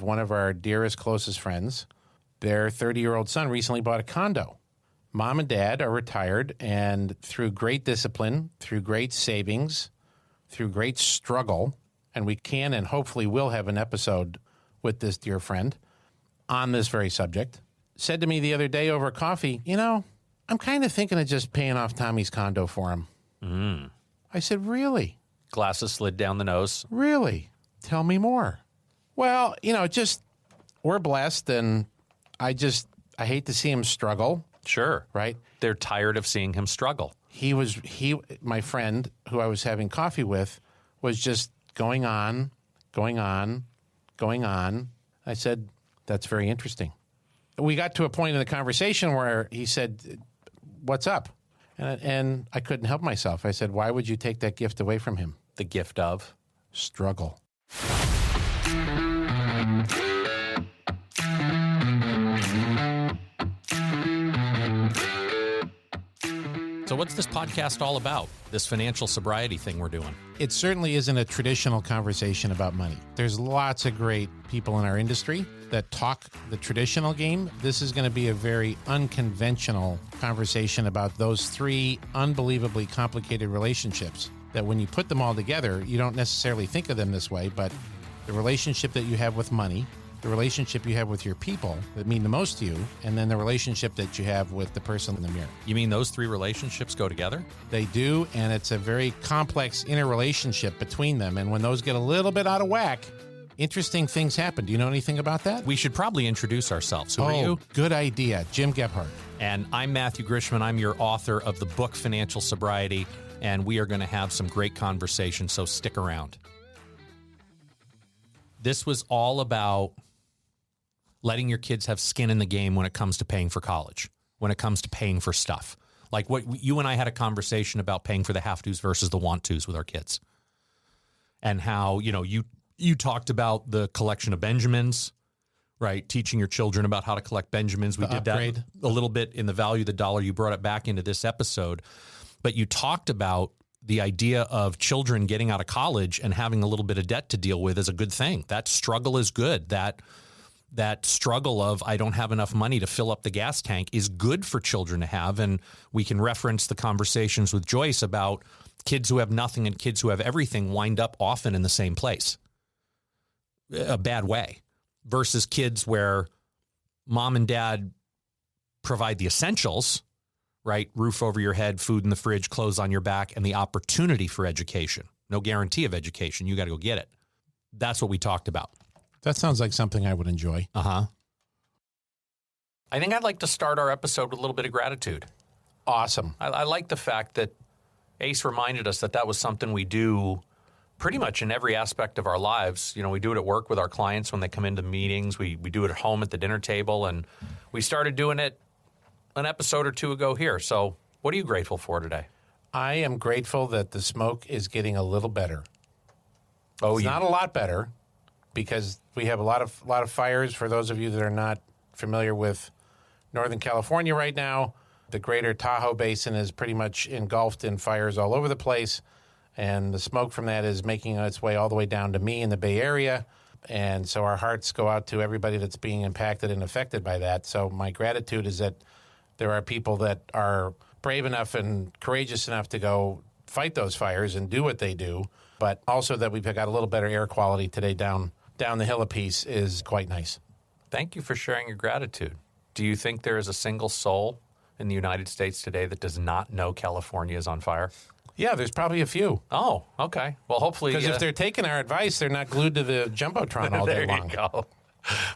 One of our dearest, closest friends, their 30-year-old son recently bought a condo. Mom and dad are retired, and through great discipline, through great savings, through great struggle, and we can and hopefully will have an episode with this dear friend on this very subject, said to me the other day over coffee, I'm kind of thinking of just paying off Tommy's condo for him. I said, really? Glasses slid down the nose. Really? Tell me more. Well, we're blessed, and I hate to see him struggle. Sure. Right? They're tired of seeing him struggle. My friend who I was having coffee with was just going on. I said, that's very interesting. We got to a point in the conversation where he said, what's up? And I couldn't help myself. I said, why would you take that gift away from him? The gift of? Struggle. So what's this podcast all about, this financial sobriety thing we're doing? It certainly isn't a traditional conversation about money. There's lots of great people in our industry that talk the traditional game. This is going to be a very unconventional conversation about those three unbelievably complicated relationships that when you put them all together, you don't necessarily think of them this way, but the relationship that you have with money, the relationship you have with your people that mean the most to you, and then the relationship that you have with the person in the mirror. You mean those three relationships go together? They do, and it's a very complex interrelationship between them. And when those get a little bit out of whack, interesting things happen. Do you know anything about that? We should probably introduce ourselves. Who are you? Good idea. Jim Gebhardt. And I'm Matthew Grishman. I'm your author of the book Financial Sobriety, and we are going to have some great conversation, so stick around. This was all about letting your kids have skin in the game when it comes to paying for college, when it comes to paying for stuff. Like what you and I had a conversation about paying for the have-tos versus the want-tos with our kids. And how, you talked about the collection of Benjamins, right? Teaching your children about how to collect Benjamins. We did that a little bit in the Value of the Dollar. You brought it back into this episode. But you talked about the idea of children getting out of college and having a little bit of debt to deal with is a good thing. That struggle is good. That struggle of I don't have enough money to fill up the gas tank is good for children to have. And we can reference the conversations with Joyce about kids who have nothing and kids who have everything wind up often in the same place, a bad way, versus kids where mom and dad provide the essentials, right? Roof over your head, food in the fridge, clothes on your back, and the opportunity for education. No guarantee of education. You got to go get it. That's what we talked about. That sounds like something I would enjoy. I think I'd like to start our episode with a little bit of gratitude. Awesome. I like the fact that Ace reminded us that was something we do pretty much in every aspect of our lives. We do it at work with our clients when they come into meetings. We do it at home at the dinner table, and we started doing it an episode or two ago here. So what are you grateful for today? I am grateful that the smoke is getting a little better. It's not a lot better, because we have a lot of fires. For those of you that are not familiar with Northern California right now, the greater Tahoe Basin is pretty much engulfed in fires all over the place, and the smoke from that is making its way all the way down to me in the Bay Area, and so our hearts go out to everybody that's being impacted and affected by that. So my gratitude is that there are people that are brave enough and courageous enough to go fight those fires and do what they do, but also that we've got a little better air quality today down the hill a piece is quite nice. Thank you for sharing your gratitude. Do you think there is a single soul in the United States today that does not know California is on fire? Yeah, there's probably a few. Oh, okay. Well, hopefully... Because if they're taking our advice, they're not glued to the Jumbotron all day long. There you go.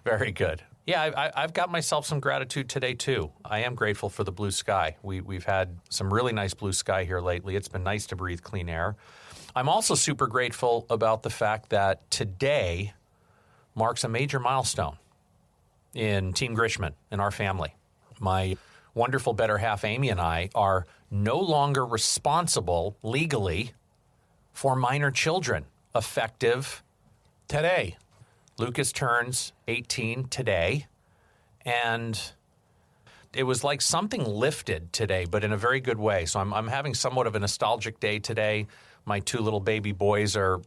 Very good. Yeah, I've got myself some gratitude today, too. I am grateful for the blue sky. We've had some really nice blue sky here lately. It's been nice to breathe clean air. I'm also super grateful about the fact that today marks a major milestone in Team Grishman and our family. My wonderful better half, Amy, and I are no longer responsible legally for minor children, effective today. Lucas turns 18 today, and it was like something lifted today, but in a very good way. So I'm having somewhat of a nostalgic day today. My two little baby boys are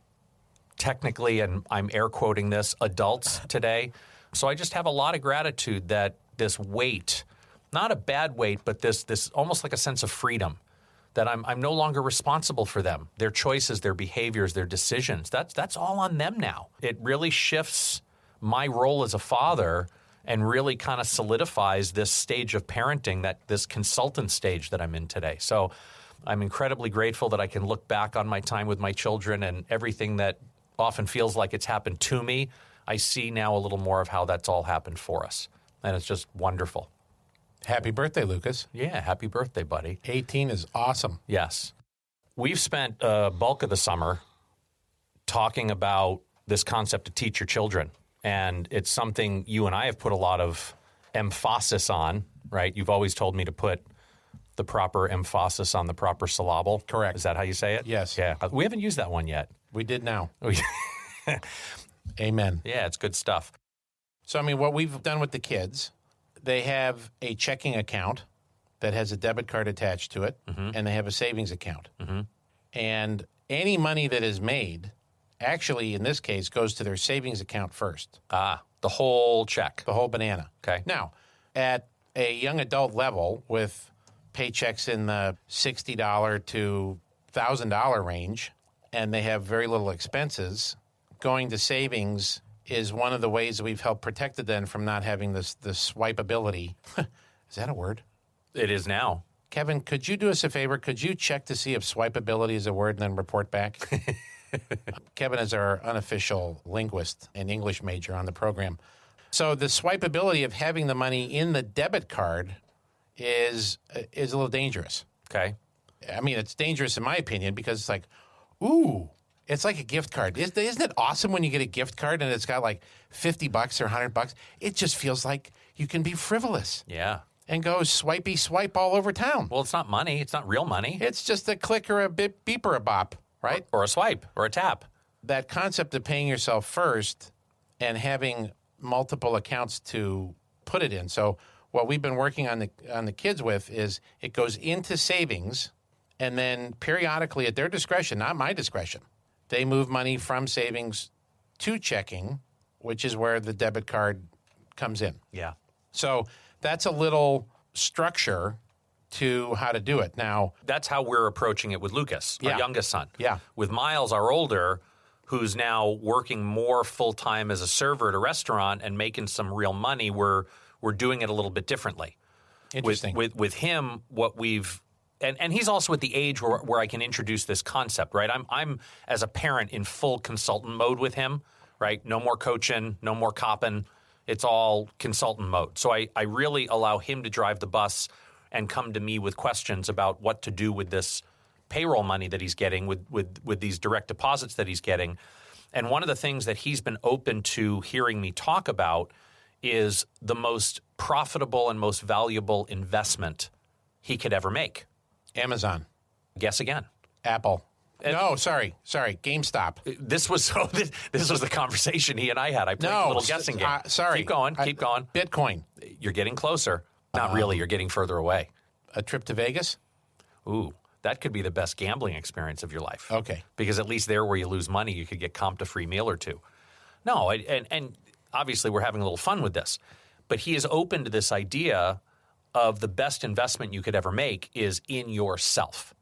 technically, and I'm air quoting this, adults today. So I just have a lot of gratitude that this weight, not a bad weight, but this almost like a sense of freedom, that I'm no longer responsible for them, their choices, their behaviors, their decisions. That's all on them now. It really shifts my role as a father and really kind of solidifies this stage of parenting, this consultant stage that I'm in today. So I'm incredibly grateful that I can look back on my time with my children, and everything that often feels like it's happened to me, I see now a little more of how that's all happened for us. And it's just wonderful. Happy birthday, Lucas. Yeah, happy birthday, buddy. 18 is awesome. Yes. We've spent a bulk of the summer talking about this concept to teach your children. And it's something you and I have put a lot of emphasis on, right? You've always told me to put the proper emphasis on the proper syllable. Correct. Is that how you say it? Yes. Yeah. We haven't used that one yet. We did now. Amen. Yeah, it's good stuff. So, I mean, what we've done with the kids, they have a checking account that has a debit card attached to it, and they have a savings account. And any money that is made, actually, in this case, goes to their savings account first. The whole check. The whole banana. Okay. Now, at a young adult level with paychecks in the $60 to $1,000 range, and they have very little expenses, going to savings is one of the ways that we've helped protected them from not having this swipeability. Is that a word? It is now. Kevin, could you do us a favor? Could you check to see if swipeability is a word and then report back? Kevin is our unofficial linguist and English major on the program. So the swipeability of having the money in the debit card is a little dangerous. Okay. I mean, it's dangerous in my opinion because it's like, ooh, it's like a gift card. Isn't it awesome when you get a gift card and it's got like $50 or $100? It just feels like you can be frivolous. Yeah. And go swipey swipe all over town. Well, it's not money. It's not real money. It's just a click or a beep or a bop, right? Or a swipe or a tap. That concept of paying yourself first and having multiple accounts to put it in. So what we've been working on the kids with is it goes into savings, and then periodically at their discretion, not my discretion, they move money from savings to checking, which is where the debit card comes in. Yeah. So that's a little structure to how to do it. Now, that's how we're approaching it with Lucas, our youngest son. Yeah. With Miles, our older, who's now working more full-time as a server at a restaurant and making some real money, we're doing it a little bit differently. Interesting. With him, what we've and he's also at the age where I can introduce this concept, right? I'm as a parent in full consultant mode with him, right? No more coaching, no more copping. It's all consultant mode. So I really allow him to drive the bus and come to me with questions about what to do with this payroll money that he's getting, with these direct deposits that he's getting. And one of the things that he's been open to hearing me talk about is the most profitable and most valuable investment he could ever make. Amazon. Guess again. Apple. No, sorry. GameStop. This was the conversation he and I had. I played a little guessing game. Sorry. Keep going. Bitcoin. You're getting closer. Not really. You're getting further away. A trip to Vegas? Ooh, that could be the best gambling experience of your life. Okay. Because at least there where you lose money, you could get comped a free meal or two. No, and obviously we're having a little fun with this. But he is open to this idea of the best investment you could ever make is in yourself.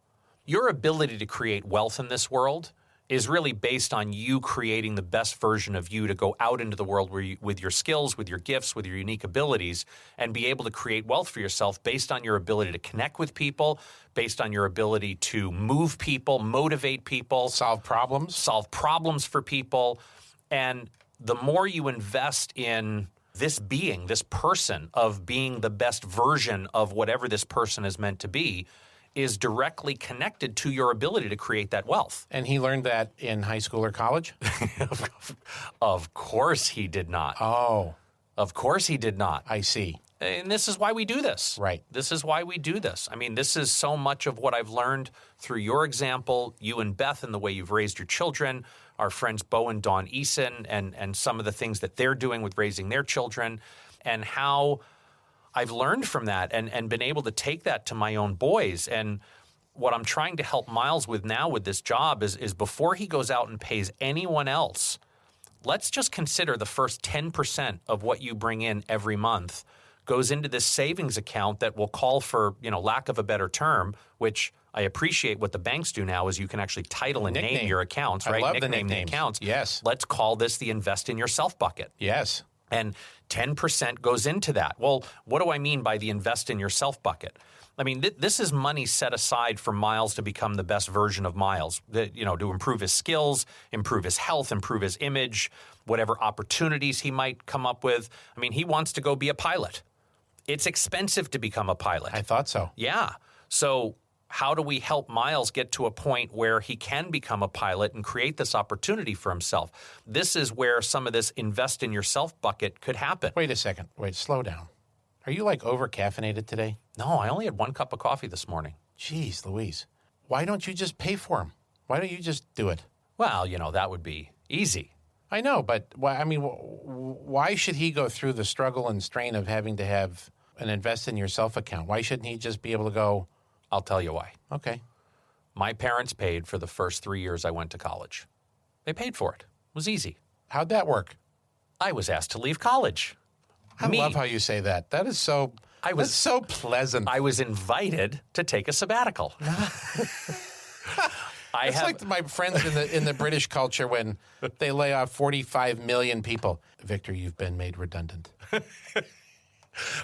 Your ability to create wealth in this world is really based on you creating the best version of you to go out into the world with your skills, with your gifts, with your unique abilities, and be able to create wealth for yourself based on your ability to connect with people, based on your ability to move people, motivate people, solve problems for people. And the more you invest in this being, this person, of being the best version of whatever this person is meant to be, is directly connected to your ability to create that wealth. And he learned that in high school or college? Of course he did not. Oh. Of course he did not. I see. And this is why we do this. Right. This is why we do this. I mean, this is so much of what I've learned through your example, you and Beth, and the way you've raised your children, our friends Bo and Dawn Eason, and some of the things that they're doing with raising their children, and how I've learned from that and been able to take that to my own boys. And what I'm trying to help Miles with now with this job is before he goes out and pays anyone else, let's just consider the first 10% of what you bring in every month goes into this savings account that will call for, lack of a better term, which I appreciate what the banks do now is you can actually title and name your accounts, right? I love Nickname the the accounts. Yes. Let's call this the invest in yourself bucket. Yes. And 10% goes into that. Well, what do I mean by the invest in yourself bucket? I mean, this is money set aside for Miles to become the best version of Miles, to improve his skills, improve his health, improve his image, whatever opportunities he might come up with. I mean, he wants to go be a pilot. It's expensive to become a pilot. I thought so. Yeah. So how do we help Miles get to a point where he can become a pilot and create this opportunity for himself? This is where some of this invest in yourself bucket could happen. Wait a second. Wait, slow down. Are you like over-caffeinated today? No, I only had 1 cup of coffee this morning. Jeez, Louise. Why don't you just pay for them? Why don't you just do it? Well, that would be easy. I know, but why should he go through the struggle and strain of having to have an invest in yourself account? Why shouldn't he just be able to go? I'll tell you why. Okay. My parents paid for the first 3 years I went to college. They paid for it. It was easy. How'd that work? I was asked to leave college. I love how you say that. That is so. That's so pleasant. I was invited to take a sabbatical. It's like my friends in the British culture when they lay off 45 million people. Victor, you've been made redundant.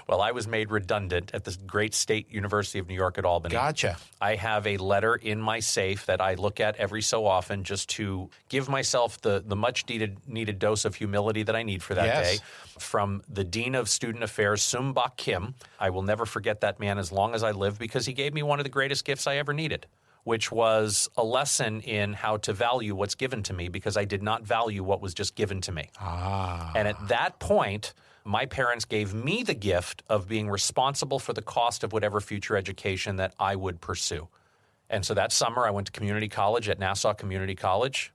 Well, I was made redundant at the great State University of New York at Albany. Gotcha. I have a letter in my safe that I look at every so often just to give myself the much needed dose of humility that I need for that day. From the Dean of Student Affairs, Sum Bak Kim. I will never forget that man as long as I live because he gave me one of the greatest gifts I ever needed, which was a lesson in how to value what's given to me because I did not value what was just given to me. And at that point, my parents gave me the gift of being responsible for the cost of whatever future education that I would pursue. And so that summer, I went to community college at Nassau Community College.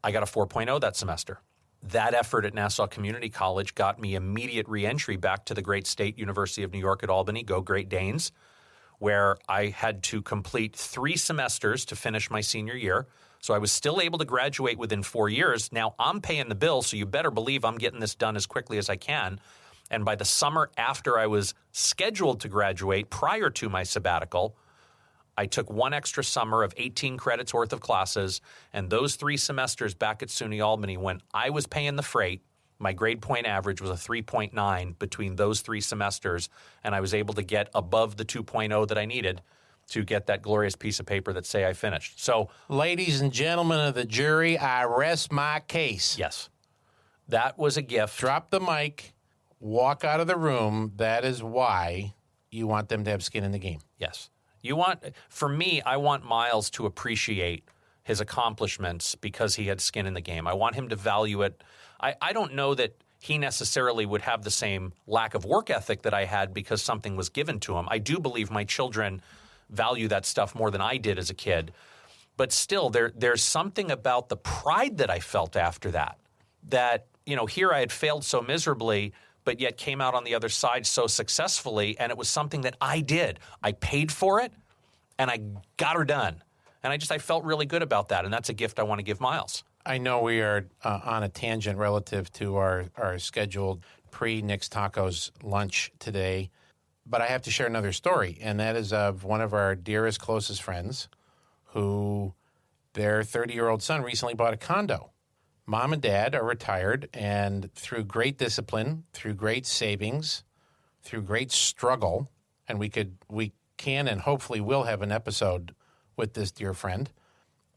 I got a 4.0 that semester. That effort at Nassau Community College got me immediate reentry back to the great State University of New York at Albany, go Great Danes, where I had to complete 3 semesters to finish my senior year. So I was still able to graduate within 4 years. Now I'm paying the bill, so you better believe I'm getting this done as quickly as I can. And by the summer after I was scheduled to graduate, prior to my sabbatical, I took 1 extra summer of 18 credits worth of classes. And those 3 semesters back at SUNY Albany, when I was paying the freight, my grade point average was a 3.9 between those 3 semesters. And I was able to get above the 2.0 that I needed to get that glorious piece of paper that say I finished. So, ladies and gentlemen of the jury, I rest my case. Yes, that was a gift. Drop the mic, walk out of the room. That is why you want them to have skin in the game. Yes. For me, I want Miles to appreciate his accomplishments because he had skin in the game. I want him to value it. I don't know that he necessarily would have the same lack of work ethic that I had because something was given to him. I do believe my children value that stuff more than I did as a kid. But still, there's something about the pride that I felt after that, here I had failed so miserably, but yet came out on the other side so successfully, and it was something that I did. I paid for it, and I got her done. And I felt really good about that, and that's a gift I want to give Miles. I know we are on a tangent relative to our scheduled pre-Nick's Tacos lunch today, but I have to share another story, and that is of one of our dearest, closest friends who their 30-year-old son recently bought a condo. Mom and dad are retired, and through great discipline, through great savings, through great struggle, and we can and hopefully will have an episode with this dear friend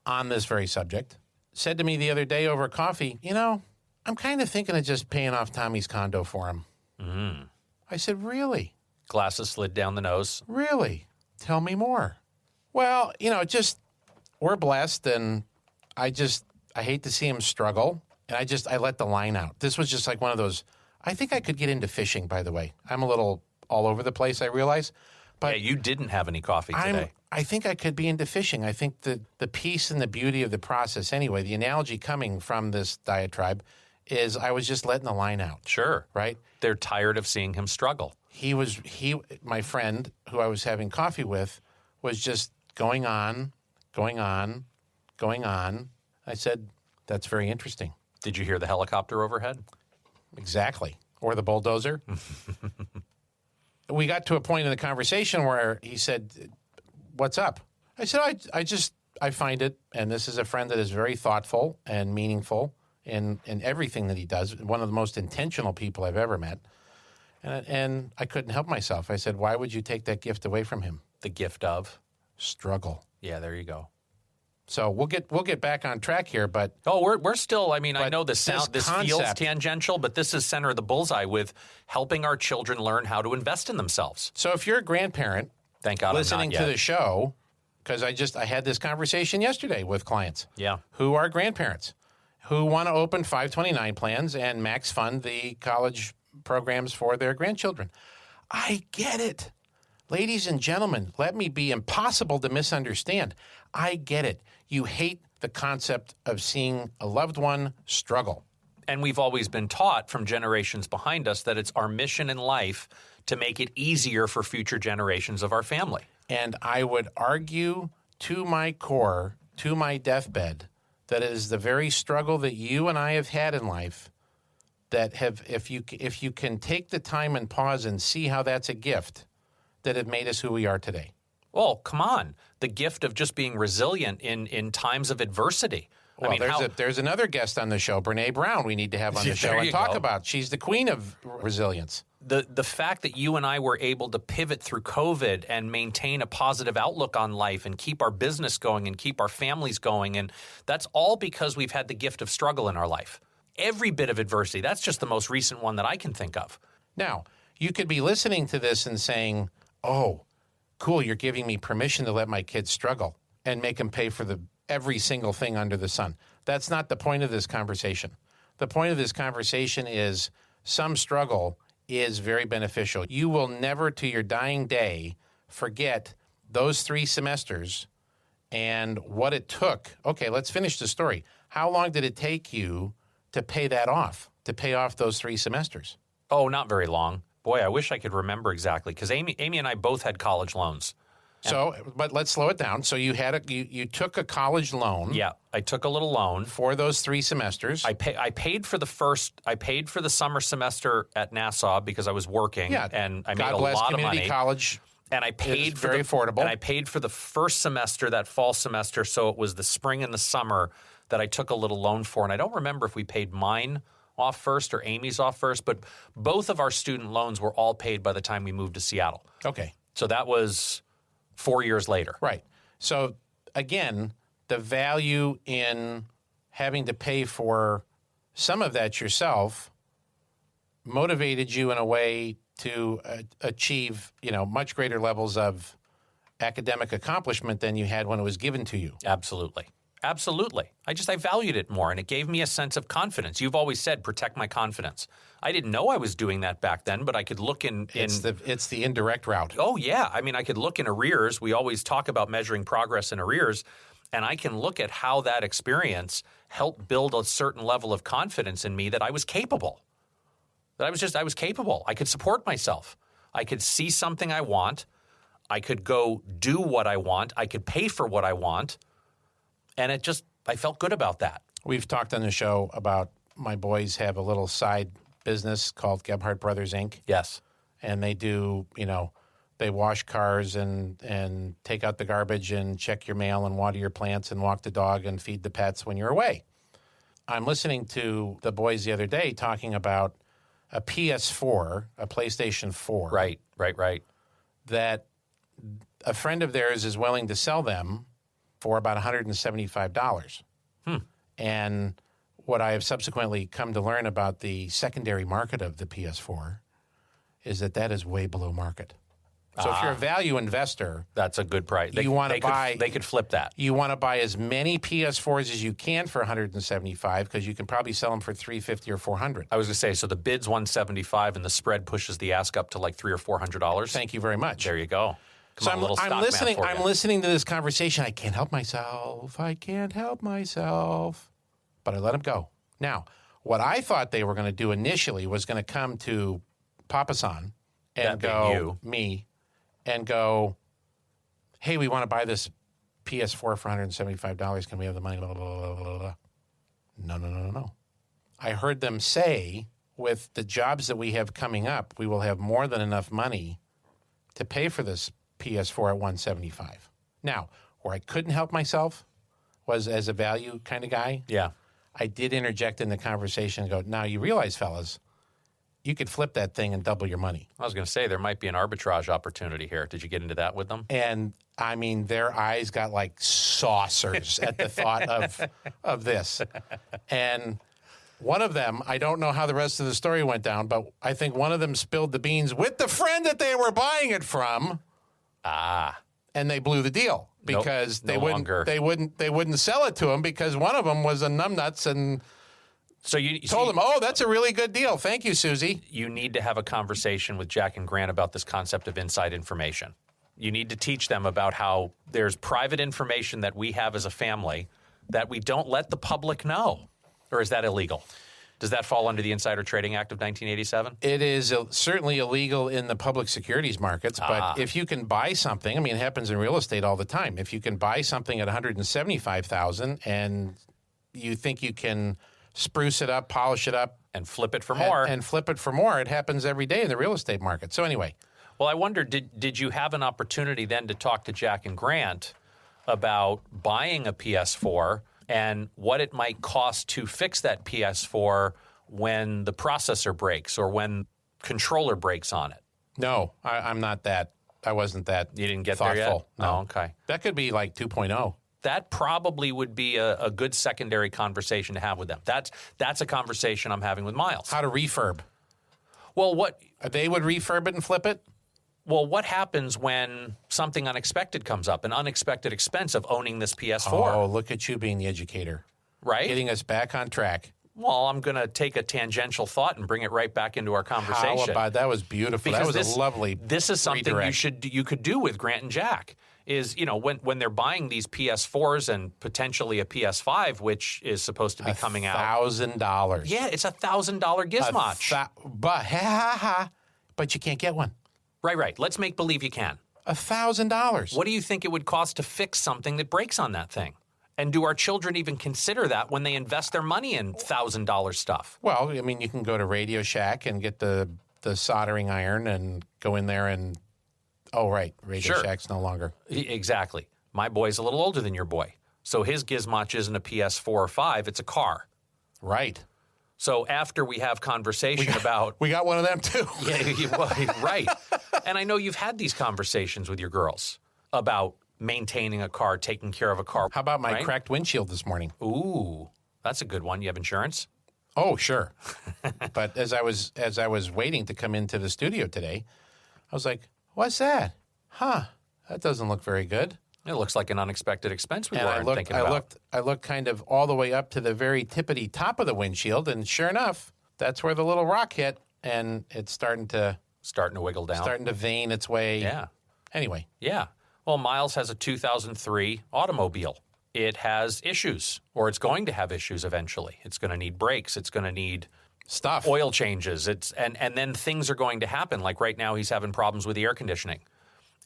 on this very subject, said to me the other day over coffee, I'm kind of thinking of just paying off Tommy's condo for him. I said, really? Glasses slid down the nose. Really? Tell me more. Well, we're blessed, and I hate to see him struggle, and I let the line out. This was just like one of those, I think I could get into fishing, by the way. I'm a little all over the place, I realize. But yeah, you didn't have any coffee today. I think I could be into fishing. I think the peace and the beauty of the process, anyway, the analogy coming from this diatribe is I was just letting the line out. Sure. Right? They're tired of seeing him struggle. My friend who I was having coffee with was just going on, going on, going on. I said, that's very interesting. Did you hear the helicopter overhead? Exactly. Or the bulldozer. We got to a point in the conversation where he said, what's up? I said, I find it, and this is a friend that is very thoughtful and meaningful in everything that he does, one of the most intentional people I've ever met. And I couldn't help myself. I said, why would you take that gift away from him? The gift of struggle. Yeah, there you go. So we'll get back on track here, but we're still. I mean, I know this feels tangential, but this is center of the bullseye with helping our children learn how to invest in themselves. So if you're a grandparent, thank God, listening to the show, because I had this conversation yesterday with clients, who are grandparents, who want to open 529 plans and max fund the college programs for their grandchildren. I get it. Ladies and gentlemen, let me be impossible to misunderstand. I get it. You hate the concept of seeing a loved one struggle. And we've always been taught from generations behind us that it's our mission in life to make it easier for future generations of our family. And I would argue to my core, to my deathbed, that it is the very struggle that you and I have had in life that if you can take the time and pause and see how that's a gift, that have made us who we are today. Well, come on. The gift of just being resilient in times of adversity. Well, I mean, there's another guest on the show, Brene Brown, we need to have on the show and talk about. She's the queen of resilience. The fact that you and I were able to pivot through COVID and maintain a positive outlook on life and keep our business going and keep our families going, and that's all because we've had the gift of struggle in our life. Every bit of adversity. That's just the most recent one that I can think of. Now, you could be listening to this and saying, oh, cool, you're giving me permission to let my kids struggle and make them pay for every single thing under the sun. That's not the point of this conversation. The point of this conversation is some struggle is very beneficial. You will never, to your dying day, forget those 3 semesters and what it took. Okay, let's finish the story. How long did it take you to pay that off, to pay off those 3 semesters? Oh, not very long. Boy, I wish I could remember exactly, because Amy and I both had college loans. So, but let's slow it down. So you took a college loan. Yeah, I took a little loan for those 3 semesters. I paid for the summer semester at Nassau because I was working. Yeah, and I God made a bless lot of community money. College. And I paid for very affordable. And I paid for the first semester, that fall semester. So it was the spring and the summer that I took a little loan for. And I don't remember if we paid mine off first or Amy's off first, but both of our student loans were all paid by the time we moved to Seattle. Okay. So that was 4 years later. Right. So again, the value in having to pay for some of that yourself motivated you in a way to achieve, much greater levels of academic accomplishment than you had when it was given to you. Absolutely. Absolutely. I valued it more, and it gave me a sense of confidence. You've always said, protect my confidence. I didn't know I was doing that back then, but I could look in... It's the indirect route. Oh, yeah. I mean, I could look in arrears. We always talk about measuring progress in arrears, and I can look at how that experience helped build a certain level of confidence in me that I was capable. I was capable. I could support myself. I could see something I want. I could go do what I want. I could pay for what I want. And I felt good about that. We've talked on the show about my boys have a little side business called Gebhardt Brothers, Inc. Yes. And they do, they wash cars and take out the garbage and check your mail and water your plants and walk the dog and feed the pets when you're away. I'm listening to the boys the other day talking about a PS4, a PlayStation 4. Right. That a friend of theirs is willing to sell them for about $175. And what I have subsequently come to learn about the secondary market of the PS4 is that is way below market. So if you're a value investor, that's a good price. They could flip that. You want to buy as many PS4s as you can for $175 because you can probably sell them for $350 or $400. I was going to say, so the bid's $175 and the spread pushes the ask up to like $300 or $400. Thank you very much. There you go. I'm listening to this conversation. I can't help myself. But I let him go. Now, what I thought they were going to do initially was going to come to Papa-san and me, and go, hey, we want to buy this PS4 for $175. Can we have the money? Blah, blah, blah, blah, blah. No. I heard them say, with the jobs that we have coming up, we will have more than enough money to pay for this PS4 at $175. Now, where I couldn't help myself was as a value kind of guy. Yeah. I did interject in the conversation and go, now you realize, fellas, you could flip that thing and double your money. I was going to say there might be an arbitrage opportunity here. Did you get into that with them? And I mean, their eyes got like saucers at the thought of this. And one of them, I don't know how the rest of the story went down, but I think one of them spilled the beans with the friend that they were buying it from. And they blew the deal because they wouldn't sell it to him because one of them was a numbnuts and so you told him, "Oh, that's a really good deal. Thank you, Susie." You need to have a conversation with Jack and Grant about this concept of inside information. You need to teach them about how there's private information that we have as a family that we don't let the public know. Or is that illegal? Does that fall under the Insider Trading Act of 1987? It is certainly illegal in the public securities markets, but if you can buy something, I mean, it happens in real estate all the time. If you can buy something at $175,000 and you think you can spruce it up, polish it up, and flip it for more. And flip it for more. It happens every day in the real estate market. So anyway. Well, I wonder, did you have an opportunity then to talk to Jack and Grant about buying a PS4 and what it might cost to fix that PS4 when the processor breaks or when controller breaks on it? No, I'm not that. I wasn't that. You didn't get thoughtful. there yet? No. Oh, okay. That could be like 2.0. That probably would be a good secondary conversation to have with them. That's a conversation I'm having with Miles. How to refurb. Well, they would refurb it and flip it? Well, what happens when something unexpected comes up, an unexpected expense of owning this PS4? Oh, look at you being the educator. Right? Getting us back on track. Well, I'm going to take a tangential thought and bring it right back into our conversation. How about that? Was beautiful. Because that was a lovely This is something you could do with Grant and Jack. Is, you know, when they're buying these PS4s and potentially a PS5, which is supposed to be coming out. $1,000. Yeah, it's $1,000 gizmoch. But you can't get one. Right. Let's make believe you can. $1,000. What do you think it would cost to fix something that breaks on that thing? And do our children even consider that when they invest their money in $1,000 stuff? Well, I mean, you can go to Radio Shack and get the soldering iron and go in there and, oh, right, Radio Shack's no longer. Exactly. My boy's a little older than your boy. So his gizmoch isn't a PS4 or 5, it's a car. Right. So after we have conversation about... We got one of them, too. Right. And I know you've had these conversations with your girls about maintaining a car, taking care of a car. How about my cracked windshield this morning? Ooh, that's a good one. You have insurance? Oh, sure. But as I was waiting to come into the studio today, I was like, what's that? Huh, that doesn't look very good. It looks like an unexpected expense we weren't thinking about. I looked kind of all the way up to the very tippity top of the windshield, and sure enough, that's where the little rock hit, and it's starting to wiggle down. Starting to vein its way. Yeah. Anyway. Yeah. Well, Miles has a 2003 automobile. It has issues, or it's going to have issues eventually. It's going to need brakes. It's going to need stuff, oil changes. And then things are going to happen. Like right now, he's having problems with the air conditioning.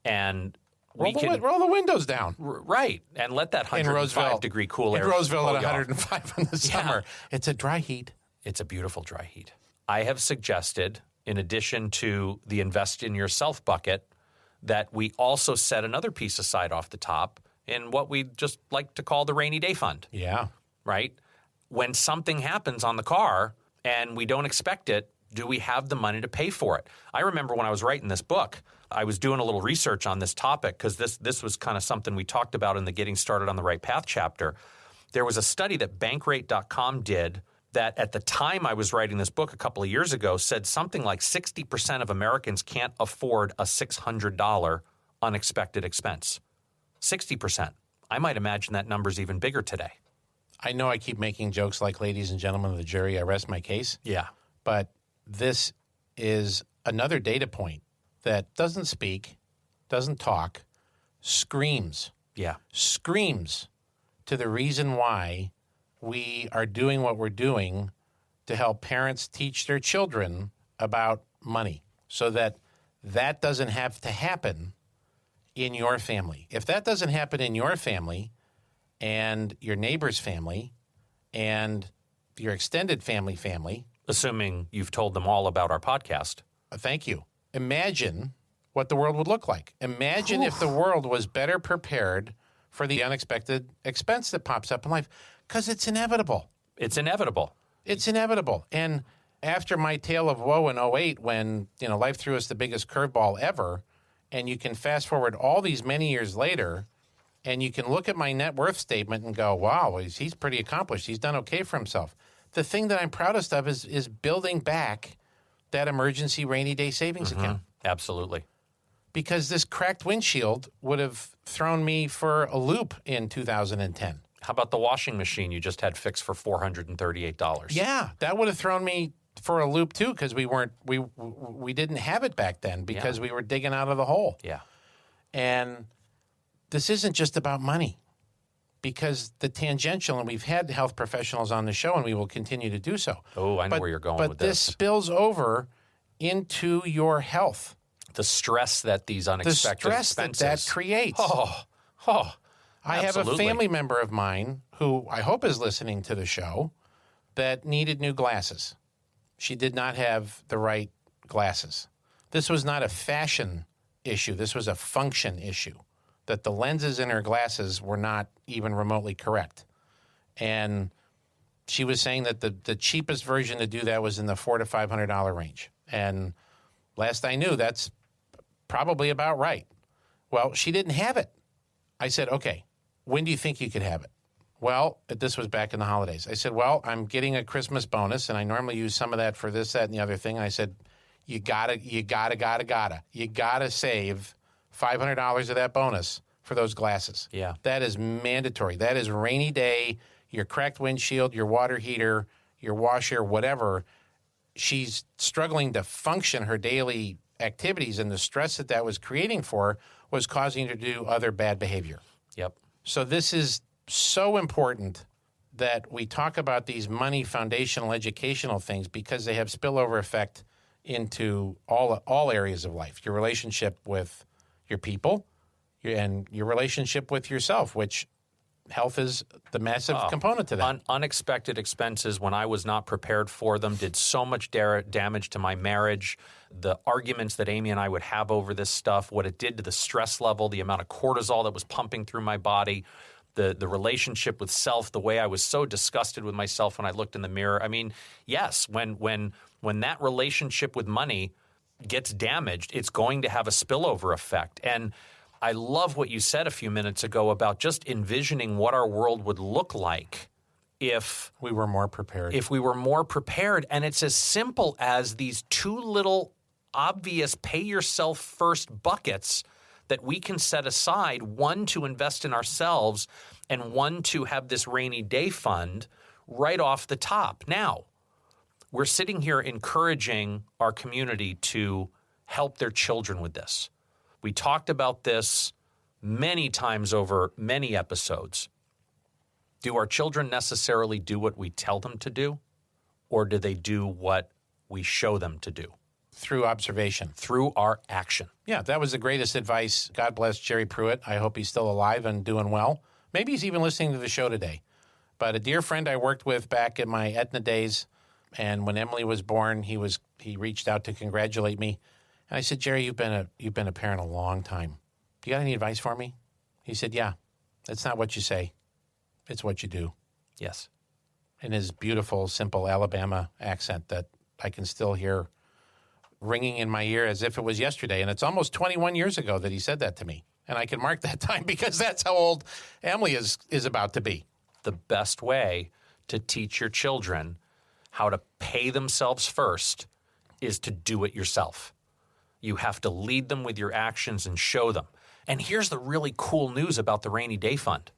And roll the windows down. Right. And let that 105-degree cool air. In Roseville at 105 in the summer. It's a dry heat. It's a beautiful dry heat. I have suggested, in addition to the invest in yourself bucket, that we also set another piece aside off the top in what we just like to call the rainy day fund. Yeah. Right? When something happens on the car and we don't expect it, do we have the money to pay for it? I remember when I was writing this book, I was doing a little research on this topic because this was kind of something we talked about in the Getting Started on the Right Path chapter. There was a study that Bankrate.com did that at the time I was writing this book a couple of years ago said something like 60% of Americans can't afford a $600 unexpected expense. 60%. I might imagine that number's even bigger today. I know I keep making jokes like, ladies and gentlemen of the jury, I rest my case. Yeah. But this is another data point that doesn't speak, doesn't talk, screams. Yeah. Screams to the reason why we are doing what we're doing to help parents teach their children about money so that doesn't have to happen in your family. If that doesn't happen in your family and your neighbor's family and your extended family, assuming you've told them all about our podcast. Thank you. Imagine what the world would look like. Imagine if the world was better prepared for the unexpected expense that pops up in life, because it's inevitable. It's inevitable. It's inevitable. And after my tale of woe in '08, when life threw us the biggest curveball ever, and you can fast forward all these many years later, and you can look at my net worth statement and go, wow, he's pretty accomplished. He's done okay for himself. The thing that I'm proudest of is building back that emergency rainy day savings account. Absolutely. Because this cracked windshield would have thrown me for a loop in 2010. How about the washing machine you just had fixed for $438? Yeah, that would have thrown me for a loop too, because we didn't have it back then because we were digging out of the hole. Yeah. And this isn't just about money, because the tangential, and we've had health professionals on the show, and we will continue to do so. Oh, I know where you're going with this. But this spills over into your health. The stress that these unexpected expenses. that creates. I have a family member of mine who I hope is listening to the show that needed new glasses. She did not have the right glasses. This was not a fashion issue. This was a function issue, that the lenses in her glasses were not even remotely correct. And she was saying that the cheapest version to do that was in the $400 to $500 range. And last I knew, that's probably about right. Well, she didn't have it. I said, okay, when do you think you could have it? Well, this was back in the holidays. I said, well, I'm getting a Christmas bonus, and I normally use some of that for this, that, and the other thing. And I said, you gotta save $500 of that bonus for those glasses. Yeah. That is mandatory. That is rainy day, your cracked windshield, your water heater, your washer, whatever. She's struggling to function her daily activities, and the stress that was creating for her was causing her to do other bad behavior. Yep. So this is so important that we talk about these money foundational educational things, because they have spillover effect into all areas of life. Your relationship with your people and your relationship with yourself, which health is the massive component to that. Unexpected expenses, when I was not prepared for them, did so much damage to my marriage. The arguments that Amy and I would have over this stuff, what it did to the stress level, the amount of cortisol that was pumping through my body, the relationship with self, the way I was so disgusted with myself when I looked in the mirror. I mean, yes, when that relationship with money gets damaged, it's going to have a spillover effect. And I love what you said a few minutes ago about just envisioning what our world would look like if we were more prepared. And it's as simple as these two little obvious pay yourself first buckets that we can set aside, one to invest in ourselves and one to have this rainy day fund right off the top. Now, we're sitting here encouraging our community to help their children with this. We talked about this many times over many episodes. Do our children necessarily do what we tell them to do, or do they do what we show them to do? Through observation. Through our action. Yeah, that was the greatest advice. God bless Jerry Pruitt. I hope he's still alive and doing well. Maybe he's even listening to the show today. But a dear friend I worked with back in my Aetna days, and when Emily was born, he reached out to congratulate me. And I said, Jerry, you've been a parent a long time. Do you got any advice for me? He said, yeah, it's not what you say. It's what you do. Yes. In his beautiful, simple Alabama accent that I can still hear ringing in my ear as if it was yesterday. And it's almost 21 years ago that he said that to me. And I can mark that time because that's how old Emily is about to be. The best way to teach your children how to pay themselves first is to do it yourself. You have to lead them with your actions and show them. And here's the really cool news about the rainy day fund.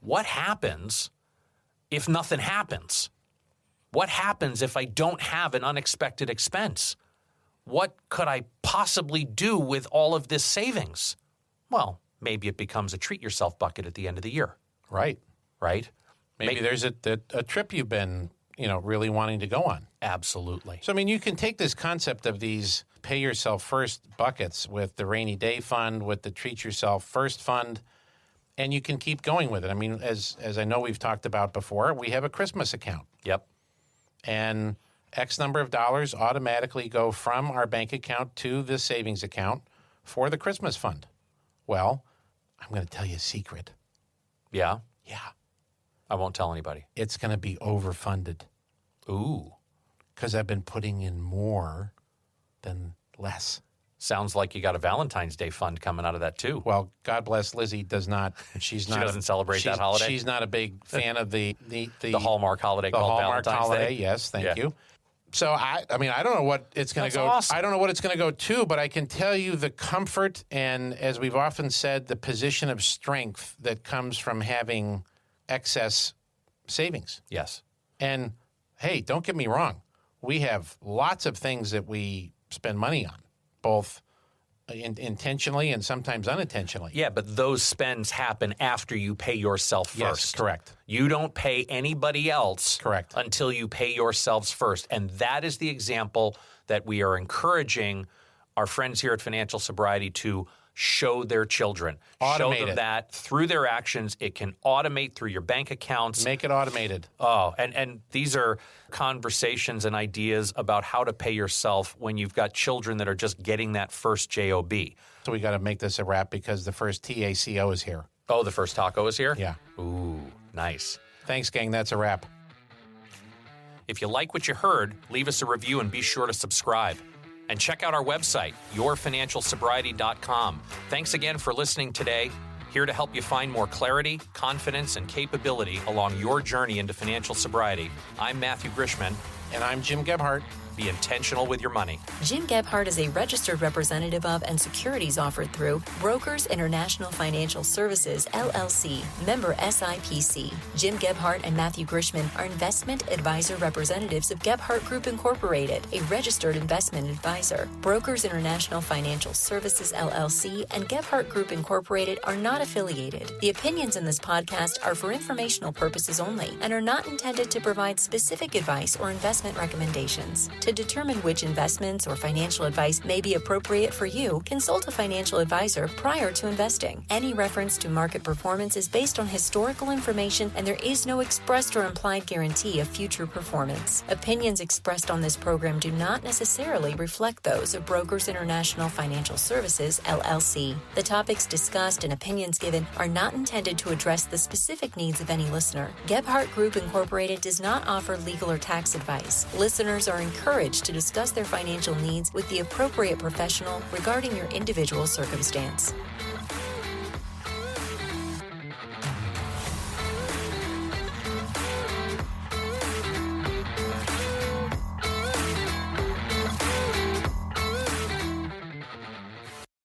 What happens if nothing happens? What happens if I don't have an unexpected expense? What could I possibly do with all of this savings? Well, maybe it becomes a treat yourself bucket at the end of the year. Right. Right? Maybe there's a trip you've been really wanting to go on. Absolutely. So, I mean, you can take this concept of these pay yourself first buckets with the rainy day fund, with the treat yourself first fund, and you can keep going with it. I mean, as I know we've talked about before, we have a Christmas account. Yep. And X number of dollars automatically go from our bank account to this savings account for the Christmas fund. Well, I'm going to tell you a secret. Yeah? Yeah. I won't tell anybody. It's going to be overfunded. Ooh. Because I've been putting in more than less. Sounds like you got a Valentine's Day fund coming out of that, too. Well, God bless Lizzie does not. She doesn't celebrate that holiday? She's not a big fan of the Hallmark holiday called Hallmark Valentine's holiday. Day. Yes, thank you. So I mean, I don't know what it's going to go. Awesome. I don't know what it's going to go to, but I can tell you the comfort and, as we've often said, the position of strength that comes from having excess savings. Yes. And hey, don't get me wrong, we have lots of things that we spend money on, both intentionally and sometimes unintentionally. Yeah, but those spends happen after you pay yourself first. Yes, correct. You don't pay anybody else Correct. until you pay yourselves first. And that is the example that we are encouraging our friends here at Financial Sobriety to show their children. Show them that through their actions, it can automate through your bank accounts. Make it automated. Oh, and these are conversations and ideas about how to pay yourself when you've got children that are just getting that first job. So we got to make this a wrap because the first TACO is here. Oh, the first taco is here? Yeah. Ooh, nice. Thanks, gang. That's a wrap. If you like what you heard, leave us a review and be sure to subscribe. And check out our website, yourfinancialsobriety.com. Thanks again for listening today. Here to help you find more clarity, confidence, and capability along your journey into financial sobriety. I'm Matthew Grishman. And I'm Jim Gebhardt. Be intentional with your money. Jim Gebhardt is a registered representative of and securities offered through Brokers International Financial Services, LLC, member SIPC. Jim Gebhardt and Matthew Grishman are investment advisor representatives of Gebhardt Group Incorporated, a registered investment advisor. Brokers International Financial Services, LLC, and Gebhardt Group Incorporated are not affiliated. The opinions in this podcast are for informational purposes only and are not intended to provide specific advice or investment recommendations. To determine which investments or financial advice may be appropriate for you, consult a financial advisor prior to investing. Any reference to market performance is based on historical information, and there is no expressed or implied guarantee of future performance. Opinions expressed on this program do not necessarily reflect those of Brokers International Financial Services, LLC. The topics discussed and opinions given are not intended to address the specific needs of any listener. Gebhardt Group Incorporated does not offer legal or tax advice. Listeners are encouraged to discuss their financial needs with the appropriate professional regarding your individual circumstance.